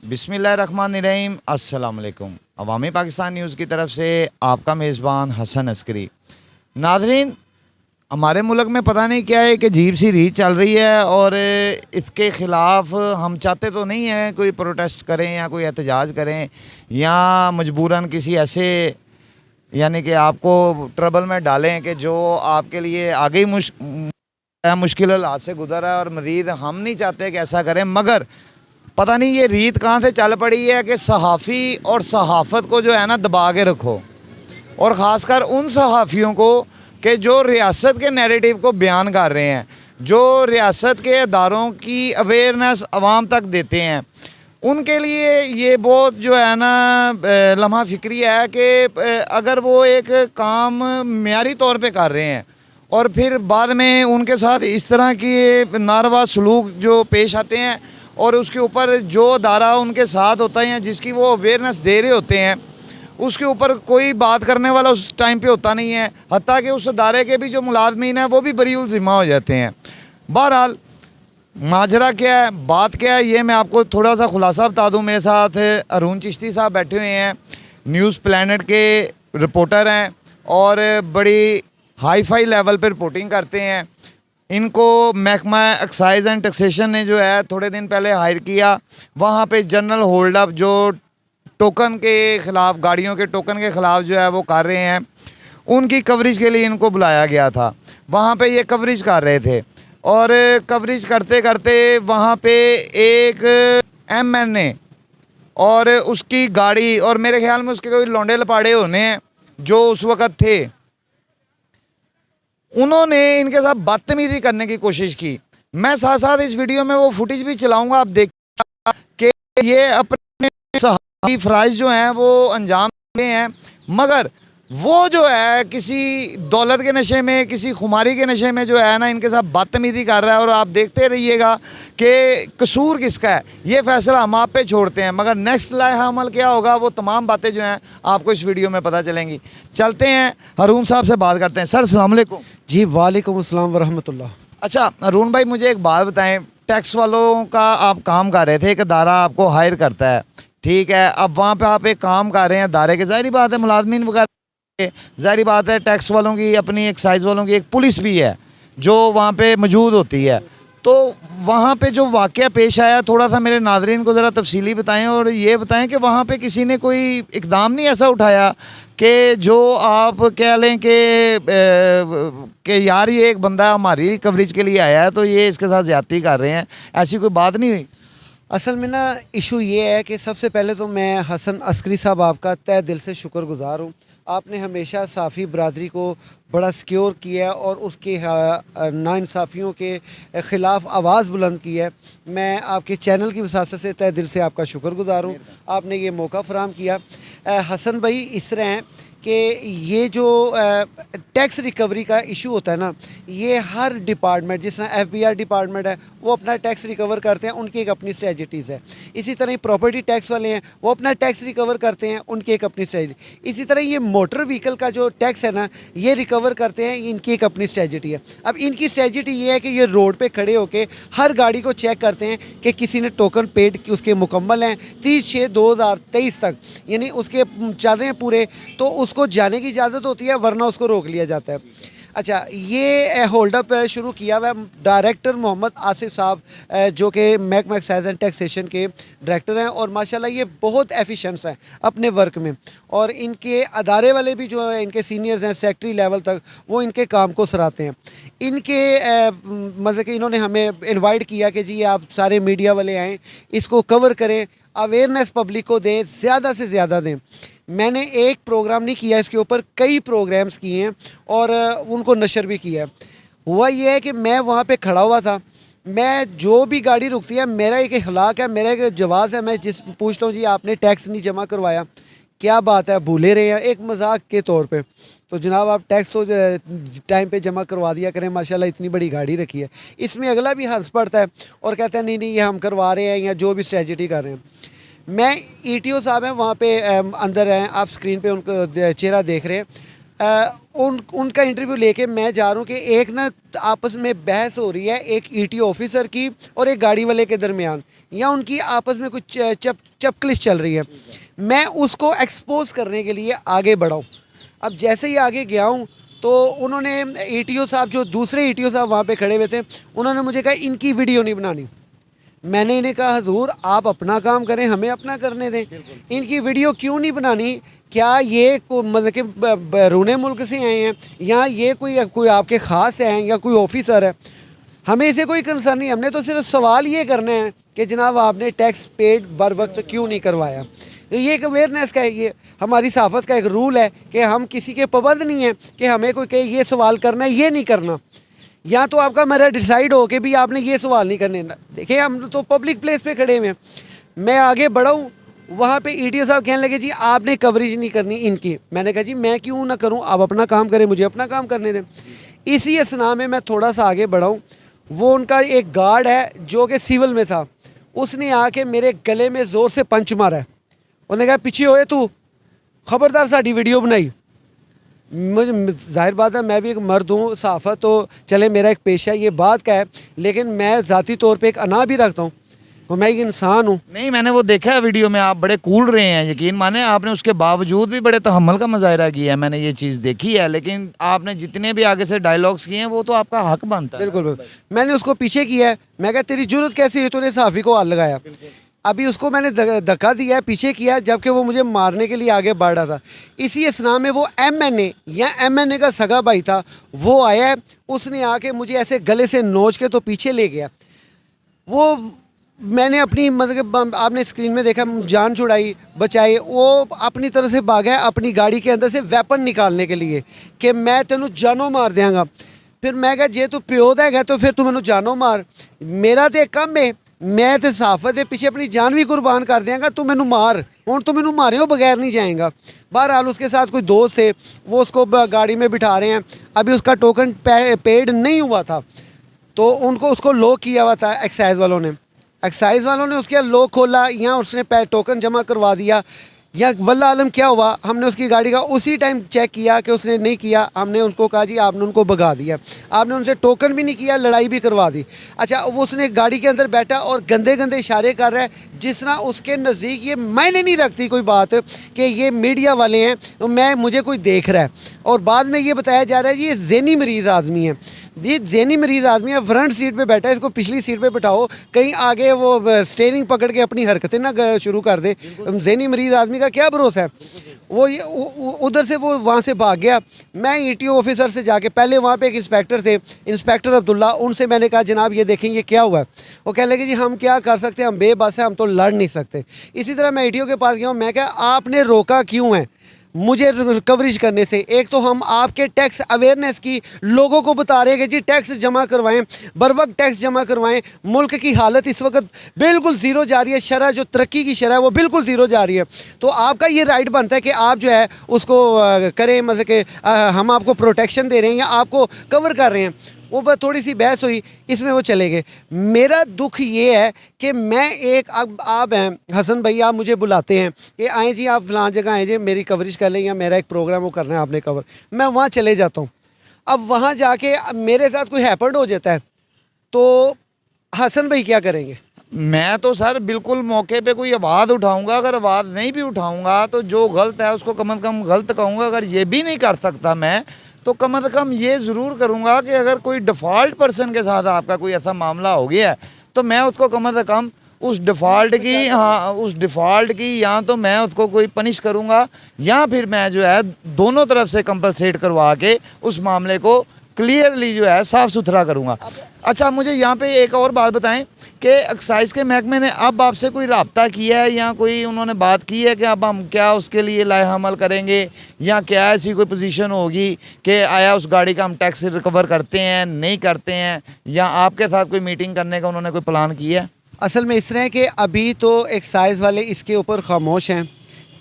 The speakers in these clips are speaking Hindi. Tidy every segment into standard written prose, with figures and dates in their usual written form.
बिस्मिल्लाहिर्रहमानिर्रहीम। अस्सलाम वालेकुम। अवामी पाकिस्तान न्यूज़ की तरफ से आपका मेज़बान हसन अस्करी। नाज़रीन, हमारे मुल्क में पता नहीं क्या है कि अजीब सी रीत चल रही है और इसके ख़िलाफ़ हम चाहते तो नहीं हैं कोई प्रोटेस्ट करें या कोई एहतजाज करें या मजबूरन किसी ऐसे यानी कि आपको ट्रबल में डालें कि जो आपके लिए आगे ही मुश्किल हालात से गुजर है और मज़ीद हम नहीं चाहते कि ऐसा करें। मगर पता नहीं ये रीत कहाँ से चल पड़ी है कि सहाफ़ी और सहाफ़त को जो है ना दबा के रखो, और ख़ासकर उन सहाफ़ियों को कि जो रियासत के नैरेटिव को बयान कर रहे हैं, जो रियासत के इदारों की अवेयरनेस आवाम तक देते हैं, उनके लिए ये बहुत जो है ना लम्हा फ़िक्री है कि अगर वो एक काम मेयारी तौर पे कर रहे हैं और फिर बाद में उनके साथ इस तरह की नारवा सलूक जो पेश आते हैं और उसके ऊपर जो अदारा उनके साथ होता है जिसकी वो अवेयरनेस दे रहे होते हैं उसके ऊपर कोई बात करने वाला उस टाइम पे होता नहीं है, हत्ता कि उस अदारे के भी जो मुलाजमीन हैं वो भी बरीउल ज़िम्मा हो जाते हैं। बहरहाल माजरा क्या है, बात क्या है, ये मैं आपको थोड़ा सा खुलासा बता दूं। मेरे साथ अरुण चिश्ती साहब बैठे हुए हैं, न्यूज़ प्लैनेट के रिपोर्टर हैं और बड़ी हाई फाई लेवल पर रिपोर्टिंग करते हैं। इनको महकमा एक्साइज एंड टैक्सेशन ने जो है थोड़े दिन पहले हायर किया। वहाँ पे जनरल होल्ड अप जो टोकन के ख़िलाफ़, गाड़ियों के टोकन के ख़िलाफ़ जो है वो कर रहे हैं, उनकी कवरेज के लिए इनको बुलाया गया था। वहाँ पे ये कवरेज कर रहे थे और कवरेज करते करते वहाँ पे एक MNA और उसकी गाड़ी और मेरे ख्याल में उसके कोई लौंडे लपाड़े होने हैं जो उस वक़्त थे, उन्होंने इनके साथ बदतमीज़ी करने की कोशिश की। मैं साथ साथ इस वीडियो में वो फुटेज भी चलाऊँगा, आप देखिएगा कि ये अपने सहाफ़ी फ़राइज़ जो हैं वो अंजाम दे हैं, मगर वो जो है किसी दौलत के नशे में, किसी खुमारी के नशे में जो है ना इनके साथ बदतमीज़ी कर रहा है। और आप देखते रहिएगा कि कसूर किसका है, ये फ़ैसला हम आप पे छोड़ते हैं, मगर नेक्स्ट लाइहा अमल क्या होगा वो तमाम बातें जो हैं आपको इस वीडियो में पता चलेंगी। चलते हैं अरुण साहब से बात करते हैं। सर अस्सलाम वालेकुम। जी वालेकुम अस्सलाम वरहमतुल्लाह। अच्छा अरुण भाई, मुझे एक बात बताएं, टैक्स वालों का आप काम कर रहे थे, एक अदारा आपको हायर करता है, ठीक है, अब वहाँ पे आप एक काम कर रहे हैं अदारे के, ज़ाहिर बात है मुलाजमीन वगैरह, ज़ाहिर बात है टैक्स वालों की अपनी एक्साइज वालों की एक पुलिस भी है जो वहाँ पे मौजूद होती है। तो वहाँ पे जो वाक़या पेश आया, थोड़ा सा मेरे नाज़रीन को ज़रा तफसीली बताएं और ये बताएं कि वहाँ पे किसी ने कोई इक़दाम नहीं ऐसा उठाया कि जो आप कह लें कि यार ये एक बंदा हमारी कवरेज के लिए आया है तो ये इसके साथ ज़्यादती कर रहे हैं, ऐसी कोई बात नहीं हुई? असल में ना इशू ये है कि सबसे पहले तो मैं हसन अस्करी साहब आपका तहे दिल से शुक्रगुज़ार हूँ। आपने हमेशा साफ़ी बरदरी को बड़ा सिक्योर किया है और उसके नाइंसाफ़ियों के ख़िलाफ़ आवाज़ बुलंद की है। मैं आपके चैनल की वसात से तहे दिल से आपका शुक्रगुज़ार हूँ, आपने ये मौका फ़राहम किया। हसन भाई इस तरह हैं कि ये जो टैक्स रिकवरी का इशू होता है ना, ये हर डिपार्टमेंट, जिस तरह FBI डिपार्टमेंट है वो अपना टैक्स रिकवर करते हैं, उनकी एक अपनी स्ट्रेटजीज़ है। इसी तरह ही प्रॉपर्टी टैक्स वाले हैं वो अपना टैक्स रिकवर करते हैं, उनकी एक अपनी स्ट्रेटजी। इसी तरह ये मोटर व्हीकल का जो टैक्स है ना ये रिकवर करते हैं, इनकी एक अपनी स्ट्रेटजी है। अब इनकी स्ट्रेटजी ये है कि ये रोड पर खड़े होकर हर गाड़ी को चेक करते हैं कि किसी ने टोकन पेड उसके मुकम्मल हैं 30/6/2023 तक, यानी उसके चल रहे हैं पूरे, तो उसको जाने की इजाज़त होती है, वरना उसको रोक लिया जाता है। अच्छा, ये होल्डअप शुरू किया हुआ है डायरेक्टर मोहम्मद आसिफ साहब जो कि महकमा एक्साइज एंड टैक्सेशन के डायरेक्टर हैं और माशाल्लाह ये बहुत एफिशिएंट्स हैं अपने वर्क में, और इनके अदारे वाले भी जो है इनके सीनियर्स हैं सेक्रेटरी लेवल तक, वो इनके काम को सराहते हैं। इनके मतलब कि इन्होंने हमें इनवाइट किया कि जी आप सारे मीडिया वाले आएँ, इसको कवर करें, अवेयरनेस पब्लिक को दें, ज़्यादा से ज़्यादा दें। मैंने एक प्रोग्राम नहीं किया, इसके ऊपर कई प्रोग्राम्स किए हैं और उनको नशर भी किया है। हुआ ये है कि मैं वहाँ पे खड़ा हुआ था, मैं जो भी गाड़ी रुकती है मेरा एक अखलाक है, मेरा एक जवाज़ है, मैं जिस पूछता हूँ जी आपने टैक्स नहीं जमा करवाया, क्या बात है भूले रहे हैं, एक मजाक के तौर पे, तो जनाब आप टैक्स तो टाइम पे जमा करवा दिया करें, माशाल्लाह इतनी बड़ी गाड़ी रखी है। इसमें अगला भी हंस पड़ता है और कहता है नहीं नहीं ये हम करवा रहे हैं या जो भी स्ट्रेटजी कर रहे हैं। मैं ETO साहब हैं वहाँ पे अंदर हैं, आप स्क्रीन पे उनका चेहरा देख रहे हैं। उनका इंटरव्यू लेके मैं जा रहा हूँ कि एक ना आपस में बहस हो रही है एक ईटी ऑफिसर की और एक गाड़ी वाले के दरमियान, या उनकी आपस में कुछ चपकलिश चल रही है। मैं उसको एक्सपोज करने के लिए आगे बढ़ाऊँ। अब जैसे ही आगे गया हूँ तो उन्होंने ईटीओ साहब, जो दूसरे ईटीओ साहब वहाँ पे खड़े हुए थे, उन्होंने मुझे कहा इनकी वीडियो नहीं बनानी। मैंने इन्हें कहा हुजूर आप अपना काम करें, हमें अपना करने दें, इनकी वीडियो क्यों नहीं बनानी? क्या ये मतलब कि बैरूने मुल्क से आए हैं या ये कोई आपके ख़ास हैं या कोई ऑफिसर है? हमें इसे कोई कंसर्न नहीं। हमने तो सिर्फ सवाल ये करना है कि जनाब आपने टैक्स पेड बर वक्त क्यों नहीं करवाया। ये एक अवेयरनेस का है, ये हमारी सहाफ़त का एक रूल है कि हम किसी के पाबंद नहीं हैं कि हमें कोई कहे ये सवाल करना है ये नहीं करना, या तो आपका मेरा डिसाइड हो कि भी आपने ये सवाल नहीं करने। देखिए हम तो पब्लिक प्लेस पे खड़े हुए हैं। मैं आगे बढ़ाऊँ, वहाँ पे ईटीओ साहब कहने लगे जी आपने कवरेज नहीं करनी इनकी। मैंने कहा जी मैं क्यों ना करूँ, आप अपना काम करें, मुझे अपना काम करने दें। इसी असना में मैं थोड़ा सा आगे बढ़ाऊँ, वो उनका एक गार्ड है जो कि सिविल में था, उसने आके मेरे गले में ज़ोर से पंच मारा है। उन्होंने कहा पीछे होए तू, खबरदार साड़ी वीडियो बनाई। मुझे जाहिर बात है मैं भी एक मर्द हूँ, सहाफ़त तो चले मेरा एक पेशा है, ये बात का है, लेकिन मैं ज़ाती तौर पे एक अना भी रखता हूँ और मैं एक इंसान हूँ। नहीं, मैंने वो देखा है वीडियो में, आप बड़े कूल रहे हैं, यकीन माने आपने उसके बावजूद भी बड़े तहम्मुल का मुजाहिरा किया है, मैंने ये चीज़ देखी है। लेकिन आपने जितने भी आगे से डायलॉग्स किए हैं वो तो आपका हक बनता है। बिल्कुल बिल्कुल, मैंने उसको पीछे किया है। मैं कहा तेरी जरूरत कैसी है, तूने सहाफ़ी को हाथ लगाया। अभी उसको मैंने धक्का दिया है, पीछे किया, जबकि वो मुझे मारने के लिए आगे बढ़ रहा था। इसी असना में वो एमएनए या एमएनए का सगा भाई था, वो आया है, उसने आके मुझे ऐसे गले से नोच के तो पीछे ले गया। वो मैंने अपनी मतलब आपने स्क्रीन में देखा, जान छुड़ाई, बचाई। वो अपनी तरह से भागा है अपनी गाड़ी के अंदर से वेपन निकालने के लिए कि मैं तेनू जानों मार देंगा। फिर मैं कहा जे तू प्यो दा है तो फिर तू मैनू जानों मार, मेरा तो एक कम है, मैं तो सहाफ़त के पीछे अपनी जान भी कुर्बान कर देंगा, तू मैनू मार, हूँ तू मैनू मारे हो बगैर नहीं जाएगा। बहरहाल उसके साथ कोई दोस्त थे, वो उसको गाड़ी में बिठा रहे हैं। अभी उसका टोकन पेड नहीं हुआ था तो उसको लॉक किया हुआ था एक्साइज़ वालों ने। एक्साइज़ वालों ने उसके लॉक खोला या उसने टोकन जमा करवा दिया, या वल्लाह आलम क्या हुआ। हमने उसकी गाड़ी का उसी टाइम चेक किया कि उसने नहीं किया। हमने उनको कहा जी आपने उनको भगा दिया, आपने उनसे टोकन भी नहीं किया, लड़ाई भी करवा दी। अच्छा, वो उसने गाड़ी के अंदर बैठा और गंदे गंदे इशारे कर रहा है, जिस तरह उसके नज़दीक ये मायने नहीं रखती कोई बात कि ये मीडिया वाले हैं तो मुझे कोई देख रहा है। और बाद में ये बताया जा रहा है जी ये ज़हनी मरीज़ आदमी है। ये ज़हनी मरीज़ आदमी है, फ्रंट सीट पे बैठा है, इसको पिछली सीट पे बिठाओ, कहीं आगे वो स्टेयरिंग पकड़ के अपनी हरकतें ना शुरू कर दे। ज़हनी मरीज़ आदमी का क्या भरोसा है। वो उधर से वो वहाँ से भाग गया। मैं ईटीओ ऑफिसर से जाके, पहले वहाँ पे एक इंस्पेक्टर थे, इंस्पेक्टर अब्दुल्ला, उनसे मैंने कहा जनाब ये देखें ये क्या हुआ है। वो कहने लगे जी हम क्या कर सकते हैं, हम बेबस हैं, हम तो लड़ नहीं सकते। इसी तरह मैं ईटीओ के पास गया हूँ, मैं कहा आपने रोका क्यों है मुझे कवरेज करने से? एक तो हम आपके टैक्स अवेयरनेस की लोगों को बता रहे हैं कि जी टैक्स जमा करवाएं, बर वक्त टैक्स जमा करवाएं। मुल्क की हालत इस वक्त बिल्कुल ज़ीरो जा रही है, शरह जो तरक्की की शरह है वो बिल्कुल ज़ीरो जा रही है। तो आपका ये राइट बनता है कि आप जो है उसको करें, मतलब कि हम आपको प्रोटेक्शन दे रहे हैं या आपको कवर कर रहे हैं। वो बस थोड़ी सी बहस हुई, इसमें वो चले गए। मेरा दुख ये है कि मैं एक आप हैं हसन भाई, आप मुझे बुलाते हैं कि आएँ जी आप फ़लाँ जगह आएँ जी मेरी कवरेज कर लें, या मेरा एक प्रोग्राम वो करना है आपने कवर, मैं वहाँ चले जाता हूँ। अब वहाँ जाके मेरे साथ कोई हैपर्ड हो जाता है तो हसन भाई क्या करेंगे? मैं तो सर बिल्कुल मौके पे कोई आवाज़ उठाऊंगा, अगर आवाज़ नहीं भी उठाऊंगा तो जो गलत है उसको कम से कम गलत कहूँगा। अगर ये भी नहीं कर सकता मैं तो कम से कम ये ज़रूर करूँगा कि अगर कोई डिफ़ॉल्ट पर्सन के साथ आपका कोई ऐसा मामला हो गया है तो मैं उसको कम से कम उस डिफ़ॉल्ट की, हाँ उस डिफ़ॉल्ट की, या तो मैं उसको कोई पनिश करूँगा या फिर मैं जो है दोनों तरफ से कंपलसेट करवा के उस मामले को क्लियरली जो है साफ़ सुथरा करूँगा। अच्छा, मुझे यहाँ पे एक और बात बताएं कि एक्साइज़ के महकमे ने अब आपसे कोई रब्ता किया है या कोई उन्होंने बात की है कि अब हम क्या उसके लिए लाएहमल करेंगे, या क्या ऐसी कोई पोजीशन होगी कि आया उस गाड़ी का हम टैक्स रिकवर करते हैं नहीं करते हैं, या आपके साथ कोई मीटिंग करने का उन्होंने कोई प्लान किया है? असल में इस तरह है कि अभी तो एक्साइज़ वाले इसके ऊपर खामोश हैं।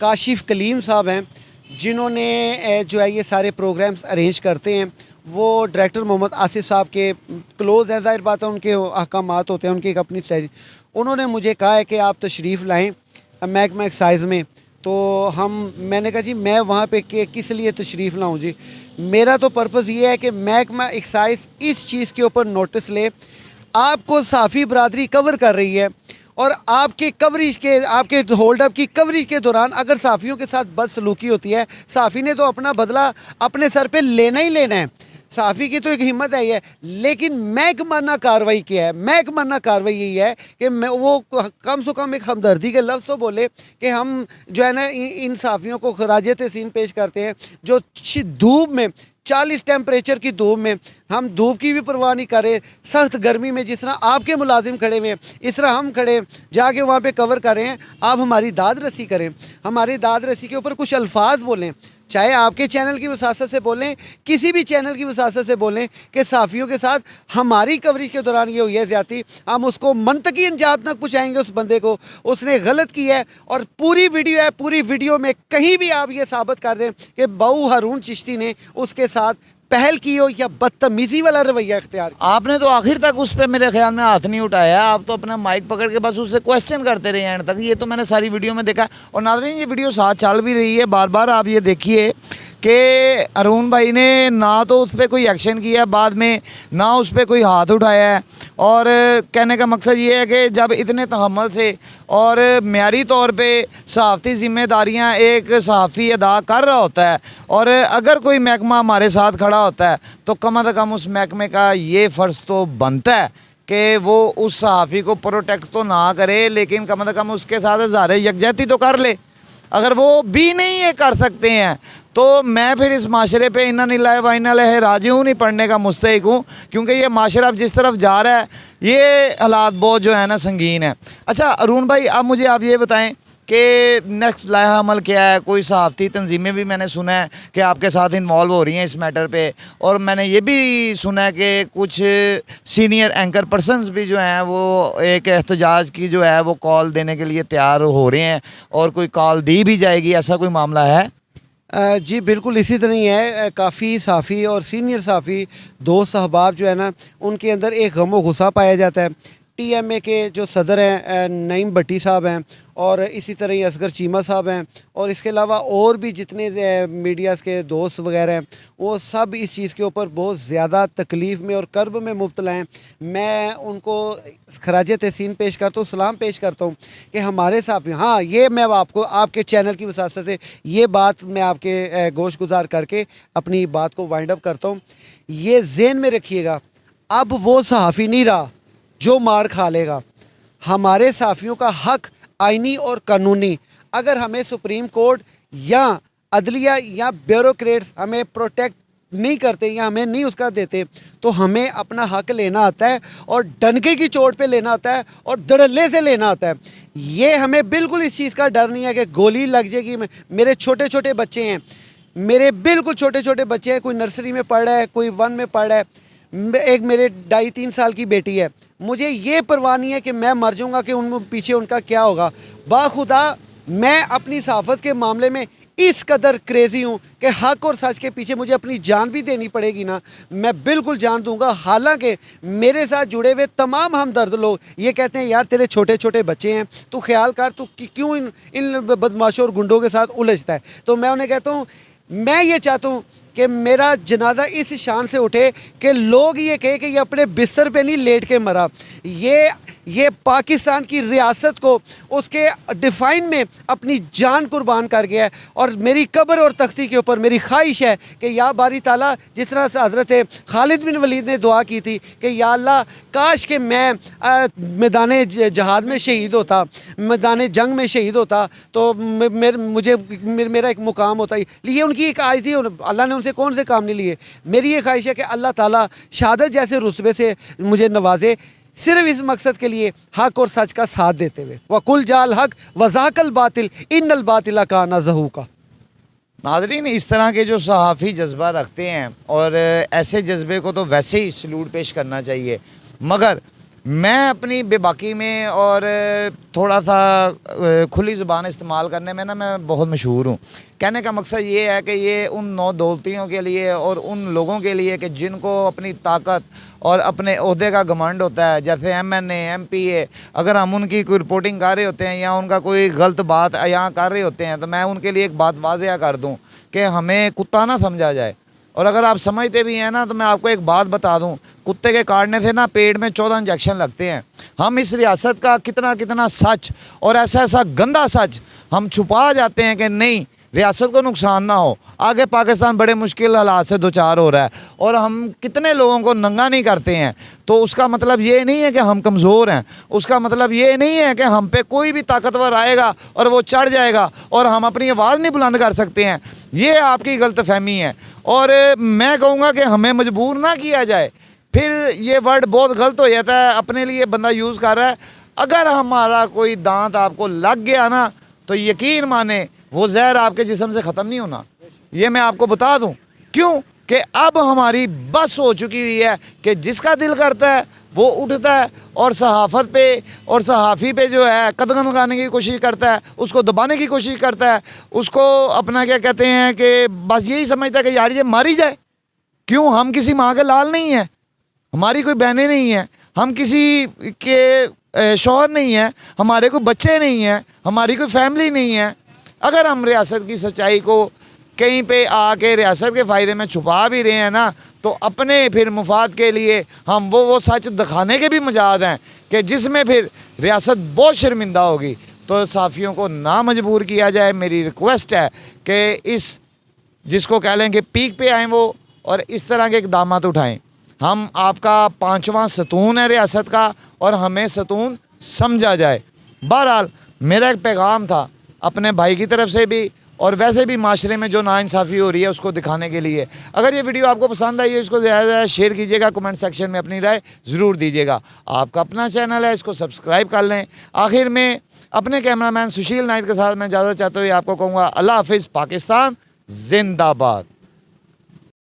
काशिफ कलीम साहब हैं जिन्होंने जो है ये सारे प्रोग्राम्स अरेंज करते हैं, वो डायरेक्टर मोहम्मद आसिफ साहब के क्लोज़ है, ज़ाहिर बात है उनके अहकामात होते हैं, उनकी एक अपनी स्ट्रेटजी। उन्होंने मुझे कहा है कि आप तशरीफ़ लाएँ महकमा एक्साइज़ में, तो मैंने कहा जी मैं वहाँ पे किस लिए तशरीफ़ लाऊं जी। मेरा तो पर्पज़ ये है कि महकमा एक्साइज इस चीज़ के ऊपर नोटिस ले। आपको साफ़ी बरादरी कवर कर रही है और आपके कवरेज के आपके होल्ड अप की कवरेज के दौरान अगर साफ़ियों के साथ बदसलूकी होती है, साफ़ी ने तो अपना बदला अपने सर पे लेना ही लेना है। साफ़ी की तो एक हिम्मत है ही है, लेकिन महकमाना कार्रवाई क्या है? महकमाना कार्रवाई यही है कि मैं वो कम से कम एक हमदर्दी के लफ्ज़ तो बोले कि हम जो है ना इन साफ़ियों को खराज तहसीन पेश करते हैं जो धूप में 40 टेम्परेचर की धूप में, हम धूप की भी परवाह नहीं कर रहे, सख्त गर्मी में जिस तरह आपके मुलाजिम खड़े हुए हैं इस तरह हम खड़े जाके वहाँ पे कवर कर रहे हैं। आप हमारी दाद रसी करें, हमारी दाद रसी के ऊपर कुछ अल्फाज बोलें, चाहे आपके चैनल की वसासत से बोलें, किसी भी चैनल की वसासत से बोलें कि साफ़ियों के साथ हमारी कवरेज के दौरान ये हुई है ज़्यादती, हम उसको मंतकी अंजाम तक पहुँचाएँगे उस बंदे को, उसने गलत किया है। और पूरी वीडियो है, पूरी वीडियो में कहीं भी आप ये साबित कर दें कि बाऊ हारून चिश्ती ने उसके साथ पहल की हो या बदतमीज़ी वाला रवैया इख्तियार किया। आपने तो आखिर तक उस पर मेरे ख्याल में हाथ नहीं उठाया, आप तो अपना माइक पकड़ के बस उससे क्वेश्चन करते रहे एंड तक। ये तो मैंने सारी वीडियो में देखा। और नाज़रीन ये वीडियो साथ चल भी रही है, बार बार आप ये देखिए कि अरुण भाई ने ना तो उस पर कोई एक्शन किया बाद में, ना उस पर कोई हाथ उठाया है। और कहने का मकसद ये है कि जब इतने तहम्मुल से और म्यारी तौर पे सहाफ़ती ज़िम्मेदारियाँ एक सहाफ़ी अदा कर रहा होता है और अगर कोई महकमा हमारे साथ खड़ा होता है तो कम अज़ कम उस महकमे का ये फ़र्ज़ तो बनता है कि वो उस सहाफ़ी को प्रोटेक्ट तो ना करे, लेकिन कम अज़ कम उसके साथ इज़हार यकजहती तो कर ले। अगर वो भी नहीं ये कर सकते हैं तो मैं फिर इस माशरे पे इन्ना लिल्लाहि व इन्ना इलैहि राजिऊन नहीं पढ़ने का मुस्तहिक हूँ, क्योंकि ये माशरा अब जिस तरफ जा रहा है ये हालात बहुत जो है ना संगीन है। अच्छा अरुण भाई, अब मुझे आप ये बताएं कि नेक्स्ट लाया अमल क्या है? कोई सहाफ़ती तंजीमें भी मैंने सुना है कि आपके साथ इन्वॉल्व हो रही हैं इस मैटर पे, और मैंने ये भी सुना है कि कुछ सीनियर एंकर पर्सनस भी जो हैं वो एक एहतजाज की जो है वो कॉल देने के लिए तैयार हो रहे हैं और कोई कॉल दी भी जाएगी, ऐसा कोई मामला है? जी बिल्कुल इसी तरह ही है। काफ़ी साफ़ी और सीनियर साफ़ी दोस्त अहबाब जो है ना उनके अंदर एक गम गुस्सा पाया जाता है। टीएमए के जो सदर हैं नईम भट्टी साहब हैं और इसी तरह ही असगर चीमा साहब हैं और इसके अलावा और भी जितने मीडियाज़ के दोस्त वगैरह हैं वो सब इस चीज़ के ऊपर बहुत ज़्यादा तकलीफ़ में और कर्ब में मुब्तला हैं। मैं उनको खराज तहसीन पेश करता हूँ, सलाम पेश करता हूँ कि हमारे साथ, हाँ ये मैं आपको आपके चैनल की वसासत से ये बात मैं आपके गोश गुजार करके अपनी बात को वाइंड अप करता हूँ। ये ज़हन में रखिएगा, अब वो सहाफ़ी नहीं रहा जो मार खा लेगा। हमारे साफ़ियों का हक आइनी और कानूनी, अगर हमें सुप्रीम कोर्ट या अदलिया या ब्यूरोक्रेट्स हमें प्रोटेक्ट नहीं करते या हमें नहीं उसका देते तो हमें अपना हक लेना आता है और डंके की चोट पे लेना आता है और धड़ल्ले से लेना आता है। ये हमें बिल्कुल इस चीज़ का डर नहीं है कि गोली लग जाएगी। मेरे छोटे छोटे बच्चे हैं, मेरे बिल्कुल छोटे छोटे बच्चे हैं, कोई नर्सरी में पढ़ रहा है, कोई 1 में पढ़ रहा है, एक मेरे 2.5-3 साल की बेटी है। मुझे ये परवाह नहीं है कि मैं मर जाऊँगा कि उन पीछे उनका क्या होगा। बाखुदा मैं अपनी सहाफ़त के मामले में इस कदर क्रेज़ी हूँ कि हक और सच के पीछे मुझे अपनी जान भी देनी पड़ेगी ना, मैं बिल्कुल जान दूंगा। हालांकि मेरे साथ जुड़े हुए तमाम हमदर्द लोग ये कहते हैं यार तेरे छोटे छोटे बच्चे हैं, तू ख्याल कर, तू क्यों इन बदमाशों और गुंडों के साथ उलझता है। तो मैं उन्हें कहता हूँ मैं ये चाहता हूँ कि मेरा जनाजा इस शान से उठे कि लोग ये कहे कि ये अपने बिस्तर पे नहीं लेट के मरा। ये पाकिस्तान की रियासत को उसके डिफ़ाइन में अपनी जान कुर्बान कर गया है। और मेरी कब्र और तख्ती के ऊपर मेरी ख्वाहिश है कि या बारी ताला, जिस तरह से हज़रत खालिद बिन वलीद ने दुआ की थी कि या अल्लाह काश कि मैं मैदान जहाद में शहीद होता, मैदान जंग में शहीद होता तो मेरा एक मुकाम होता। ये उनकी एक आयत थी, अल्लाह ने उनसे कौन से काम नहीं लिए। मेरी ये ख्वाहिश है कि अल्लाह ताला शहादत जैसे रुतबे से मुझे नवाजे, सिर्फ इस मकसद के लिए हक और सच का साथ देते हुए। वकुल जाल हक वज़ाकल बातिल इन्नल बातिला काना ज़हूका। नाज़रीन, इस तरह के जो सहाफ़ी जज्बा रखते हैं और ऐसे जज्बे को तो वैसे ही सलूट पेश करना चाहिए, मगर मैं अपनी बेबाकी में और थोड़ा सा खुली ज़ुबान इस्तेमाल करने में ना मैं बहुत मशहूर हूँ। कहने का मकसद ये है कि ये उन नौ दौलतियों के लिए और उन लोगों के लिए कि जिनको अपनी ताकत और अपने ओहदे का घमंड होता है, जैसे MNA MPA, अगर हम उनकी कोई रिपोर्टिंग कर रहे होते हैं या उनका कोई गलत बात यहाँ कर रहे होते हैं तो मैं उनके लिए एक बात वाज़ेह कर दूँ कि हमें कुत्ता ना समझा जाए। और अगर आप समझते भी हैं ना तो मैं आपको एक बात बता दूं, कुत्ते के काटने से ना पेट में 14 इंजेक्शन लगते हैं। हम इस रियासत का कितना कितना सच और ऐसा ऐसा गंदा सच हम छुपा जाते हैं कि नहीं रियासत को नुकसान ना हो। आगे पाकिस्तान बड़े मुश्किल हालात से दो चार हो रहा है और हम कितने लोगों को नंगा नहीं करते हैं। तो उसका मतलब ये नहीं है कि हम कमज़ोर हैं, उसका मतलब ये नहीं है कि हम पे कोई भी ताकतवर आएगा और वो चढ़ जाएगा और हम अपनी आवाज़ नहीं बुलंद कर सकते हैं। ये आपकी गलतफहमी है और मैं कहूँगा कि हमें मजबूर ना किया जाए। फिर ये वर्ड बहुत गलत हो जाता है, अपने लिए बंदा यूज़ कर रहा है। अगर हमारा कोई दांत आपको लग गया ना तो यकीन माने वो जहर आपके जिस्म से ख़त्म नहीं होना। ये मैं आपको बता दूं क्यों कि अब हमारी बस हो चुकी हुई है कि जिसका दिल करता है वो उठता है और सहाफ़त पे और सहाफ़ी पे जो है कदम लगाने की कोशिश करता है, उसको दबाने की कोशिश करता है, उसको अपना क्या कहते हैं कि बस यही समझता है कि यार ये मारी जाए। क्यों? हम किसी माँ के लाल नहीं हैं, हमारी कोई बहनें नहीं हैं, हम किसी के शौहर नहीं हैं, हमारे कोई बच्चे नहीं हैं, हमारी कोई फैमिली नहीं है। अगर हम रियासत की सच्चाई को कहीं पे आके रियासत के फ़ायदे में छुपा भी रहे हैं ना तो अपने फिर मुफाद के लिए हम वो सच दिखाने के भी मजाद हैं कि जिसमें फिर रियासत बहुत शर्मिंदा होगी। तो साफ़ियों को ना मजबूर किया जाए। मेरी रिक्वेस्ट है कि इस जिसको कह लें कि पीक पे आएँ वो और इस तरह के इक़दाम उठाएँ। हम आपका 5वां सतून है रियासत का और हमें सतून समझा जाए। बहरहाल मेरा एक पैगाम था अपने भाई की तरफ से भी और वैसे भी माशरे में जो नाइंसाफ़ी हो रही है उसको दिखाने के लिए। अगर ये वीडियो आपको पसंद आई है इसको ज़्यादा से ज़्यादा शेयर कीजिएगा, कमेंट सेक्शन में अपनी राय ज़रूर दीजिएगा। आपका अपना चैनल है, इसको सब्सक्राइब कर लें। आखिर में अपने कैमरामैन सुशील नाइट के साथ मैं इजाज़त चाहते हुए आपको कहूँगा अल्लाह हाफ़िज़, पाकिस्तान जिंदाबाद।